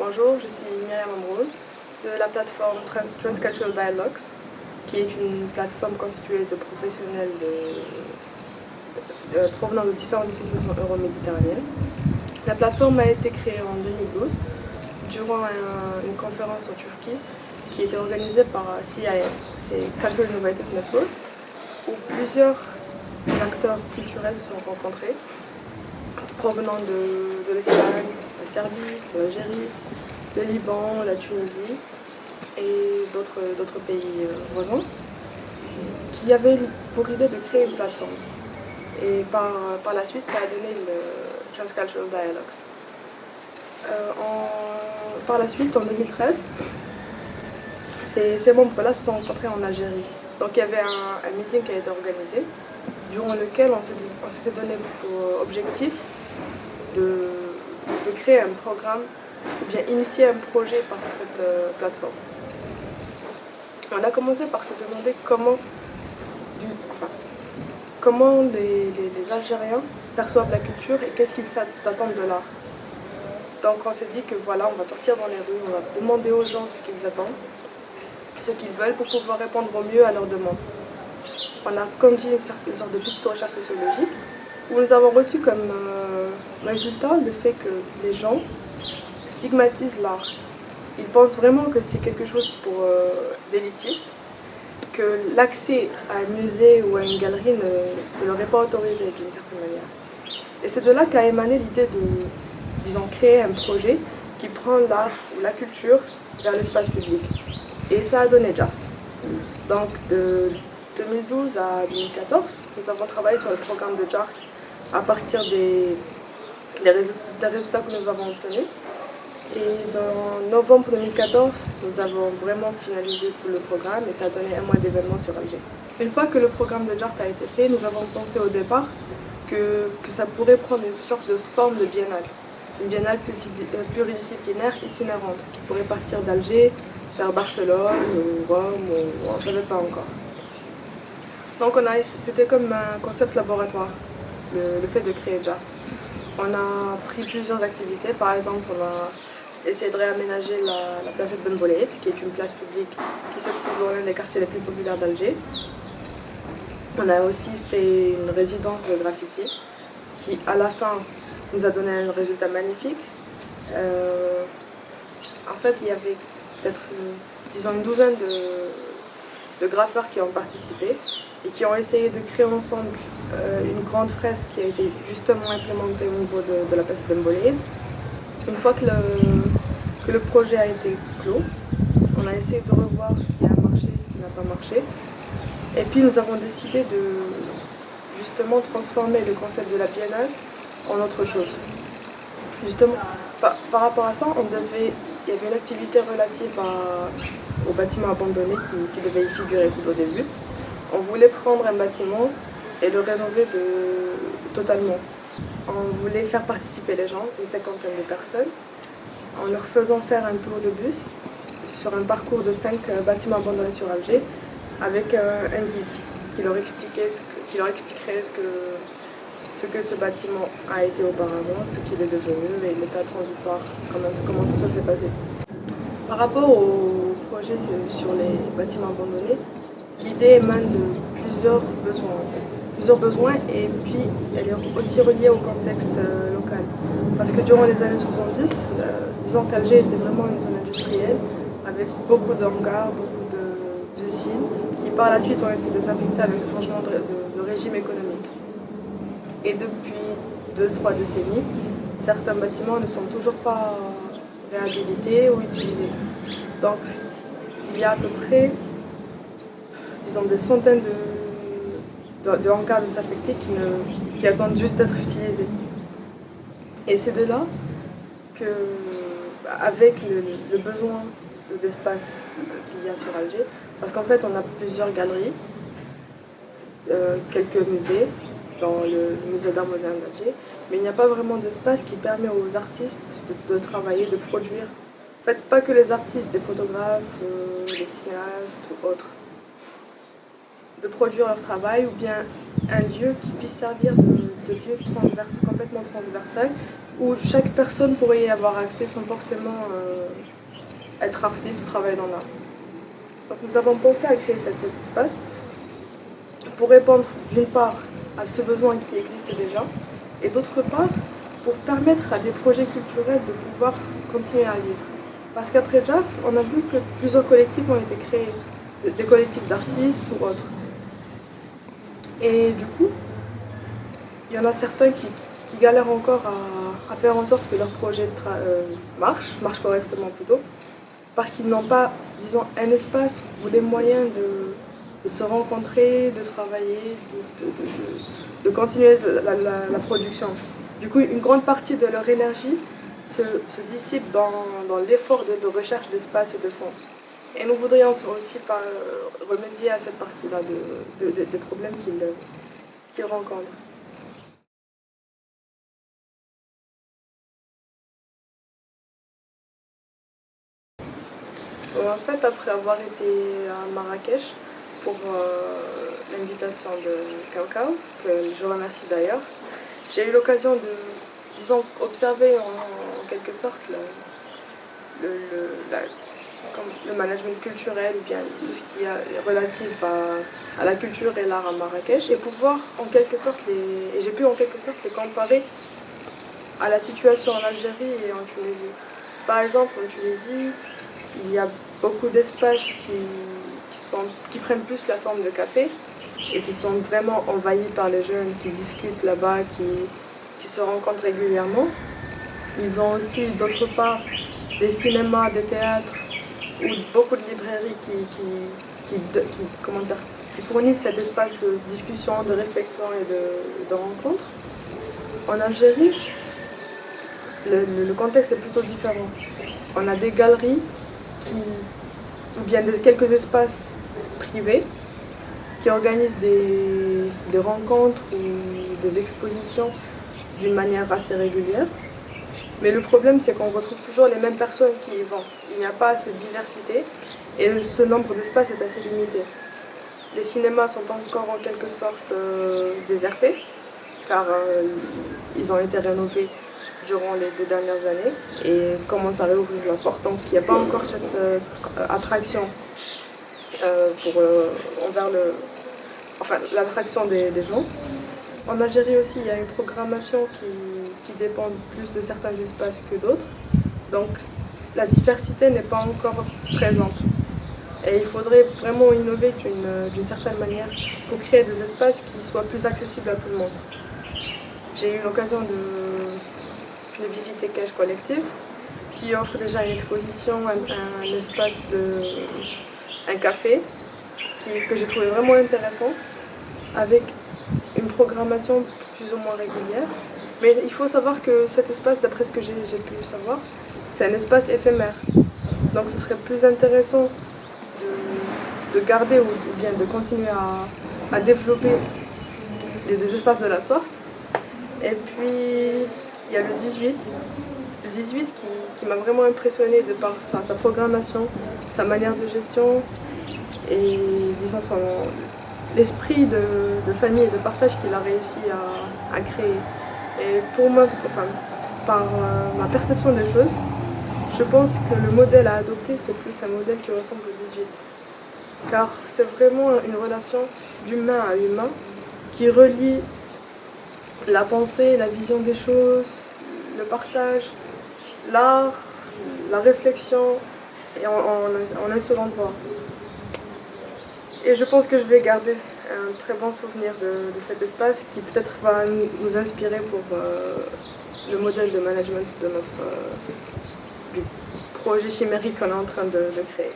Bonjour, je suis Myriam Amroul de la plateforme Transcultural Dialogues, qui est une plateforme constituée de professionnels provenant de différentes associations euro-méditerranéennes. La plateforme a été créée en 2012 durant une conférence en Turquie qui était organisée par CIM, c'est Cultural Innovators Network, où plusieurs acteurs culturels se sont rencontrés, provenant de l'Espagne, la Serbie, l'Algérie, le Liban, la Tunisie et d'autres pays voisins, qui avaient pour idée de créer une plateforme. Et par la suite, ça a donné le Transcultural Dialogues. Par la suite, en 2013, ces membres-là se sont rencontrés en Algérie. Donc il y avait un meeting qui a été organisé, durant lequel on s'était donné pour objectif de créer un programme ou bien initier un projet par cette plateforme. On a commencé par se demander comment les Algériens perçoivent la culture et qu'est-ce qu'ils attendent de l'art. Donc on s'est dit que voilà, on va sortir dans les rues, on va demander aux gens ce qu'ils attendent, ce qu'ils veulent pour pouvoir répondre au mieux à leurs demandes. On a conduit une sorte de petite recherche sociologique où nous avons reçu comme résultat le fait que les gens stigmatisent l'art. Ils pensent vraiment que c'est quelque chose pour d'élitiste, que l'accès à un musée ou à une galerie ne leur est pas autorisé d'une certaine manière. Et c'est de là qu'a émané l'idée de, disons, créer un projet qui prend l'art ou la culture vers l'espace public. Et ça a donné JART. Donc de 2012 à 2014, nous avons travaillé sur le programme de JART à partir des résultats que nous avons obtenus. Et dans novembre 2014, nous avons vraiment finalisé tout le programme et ça a donné un mois d'événements sur Alger. Une fois que le programme de JART a été fait, nous avons pensé au départ que ça pourrait prendre une sorte de forme de biennale. Une biennale pluridisciplinaire itinérante qui pourrait partir d'Alger vers Barcelone ou Rome, ou on ne savait pas encore. Donc c'était comme un concept laboratoire, le fait de créer JART. On a pris plusieurs activités, par exemple on a essayé de réaménager la place Ben Boleid, qui est une place publique qui se trouve dans l'un des quartiers les plus populaires d'Alger. On a aussi fait une résidence de graffiti qui à la fin nous a donné un résultat magnifique. En fait il y avait peut-être une douzaine de graffeurs qui ont participé et qui ont essayé de créer ensemble une grande fresque qui a été justement implémentée au niveau de la place Ben Boleid. Une fois que le projet a été clos, on a essayé de revoir ce qui a marché, ce qui n'a pas marché. Et puis nous avons décidé de justement transformer le concept de la biennale en autre chose. Justement, par rapport à ça, il y avait une activité relative au bâtiment abandonné qui devait y figurer tout au début. On voulait prendre un bâtiment et le rénover totalement. On voulait faire participer les gens, une cinquantaine de personnes, en leur faisant faire un tour de bus sur un parcours de 5 bâtiments abandonnés sur Alger, avec un guide qui leur expliquerait ce que ce bâtiment a été auparavant, ce qu'il est devenu et l'état transitoire, comment tout ça s'est passé. Par rapport au projet sur les bâtiments abandonnés, l'idée émane de plusieurs besoins en fait. Plusieurs besoins et puis elle est aussi reliée au contexte local. Parce que durant les années 70, disons qu'Alger était vraiment une zone industrielle avec beaucoup d'hangars, beaucoup d'usines qui par la suite ont été désaffectées avec le changement de régime économique. Et depuis 2-3 décennies, certains bâtiments ne sont toujours pas réhabilités ou utilisés. Donc il y a à peu près, disons, des centaines de hangars désaffectés qui attendent juste d'être utilisés. Et c'est de là que, avec le besoin d'espace qu'il y a sur Alger, parce qu'en fait on a plusieurs galeries, quelques musées, dans le musée d'art moderne d'Alger, mais il n'y a pas vraiment d'espace qui permet aux artistes de travailler, de produire. En fait, pas que les artistes, des photographes, des cinéastes ou autres. de produire leur travail, ou bien un lieu qui puisse servir de lieu complètement transversal, où chaque personne pourrait y avoir accès sans forcément être artiste ou travailler dans l'art. Donc nous avons pensé à créer cet espace pour répondre d'une part à ce besoin qui existe déjà, et d'autre part pour permettre à des projets culturels de pouvoir continuer à vivre. Parce qu'après JART, on a vu que plusieurs collectifs ont été créés, des collectifs d'artistes ou autres. Et du coup, il y en a certains qui galèrent encore à faire en sorte que leur projet marche correctement plutôt, parce qu'ils n'ont pas, disons, un espace ou les moyens de se rencontrer, de travailler, de continuer la production. Du coup, une grande partie de leur énergie se dissipe dans l'effort de recherche d'espace et de fonds. Et nous voudrions aussi remédier à cette partie-là des problèmes qu'ils rencontrent. En fait, après avoir été à Marrakech pour l'invitation de Cao, que je remercie d'ailleurs, j'ai eu l'occasion de, disons, observer en quelque sorte le management culturel, ou bien tout ce qui est relatif à la culture et l'art à Marrakech, et pouvoir en quelque sorte et j'ai pu en quelque sorte les comparer à la situation en Algérie et en Tunisie. Par exemple, en Tunisie, il y a beaucoup d'espaces qui prennent plus la forme de café et qui sont vraiment envahis par les jeunes qui discutent là-bas, qui se rencontrent régulièrement. Ils ont aussi d'autre part des cinémas, des théâtres ou beaucoup de librairies qui fournissent cet espace de discussion, de réflexion et de rencontre. En Algérie, le contexte est plutôt différent. On a des galeries ou bien quelques espaces privés qui organisent des rencontres ou des expositions d'une manière assez régulière. Mais le problème, c'est qu'on retrouve toujours les mêmes personnes qui y vont. Il n'y a pas assez de diversité et ce nombre d'espaces est assez limité. Les cinémas sont encore en quelque sorte désertés, car ils ont été rénovés durant les 2 dernières années et commencent à réouvrir leurs portes. Donc il n'y a pas encore cette attraction envers l'attraction des gens. En Algérie aussi, il y a une programmation qui dépend plus de certains espaces que d'autres. Donc la diversité n'est pas encore présente. Et il faudrait vraiment innover d'une certaine manière pour créer des espaces qui soient plus accessibles à tout le monde. J'ai eu l'occasion de visiter Cache Collective, qui offre déjà une exposition, un espace, un café, que j'ai trouvé vraiment intéressant, avec une programmation plus ou moins régulière. Mais il faut savoir que cet espace, d'après ce que j'ai pu savoir, c'est un espace éphémère. Donc ce serait plus intéressant de garder ou bien de continuer à développer des espaces de la sorte. Et puis il y a le 18 qui m'a vraiment impressionnée de par sa programmation, sa manière de gestion et disons l'esprit de famille et de partage qu'il a réussi à créer. Et pour moi, par ma perception des choses, je pense que le modèle à adopter, c'est plus un modèle qui ressemble au 18. Car c'est vraiment une relation d'humain à humain qui relie la pensée, la vision des choses, le partage, l'art, la réflexion, et en un seul endroit. Et je pense que je vais garder un très bon souvenir de cet espace qui peut-être va nous inspirer pour le modèle de management du projet chimérique qu'on est en train de créer.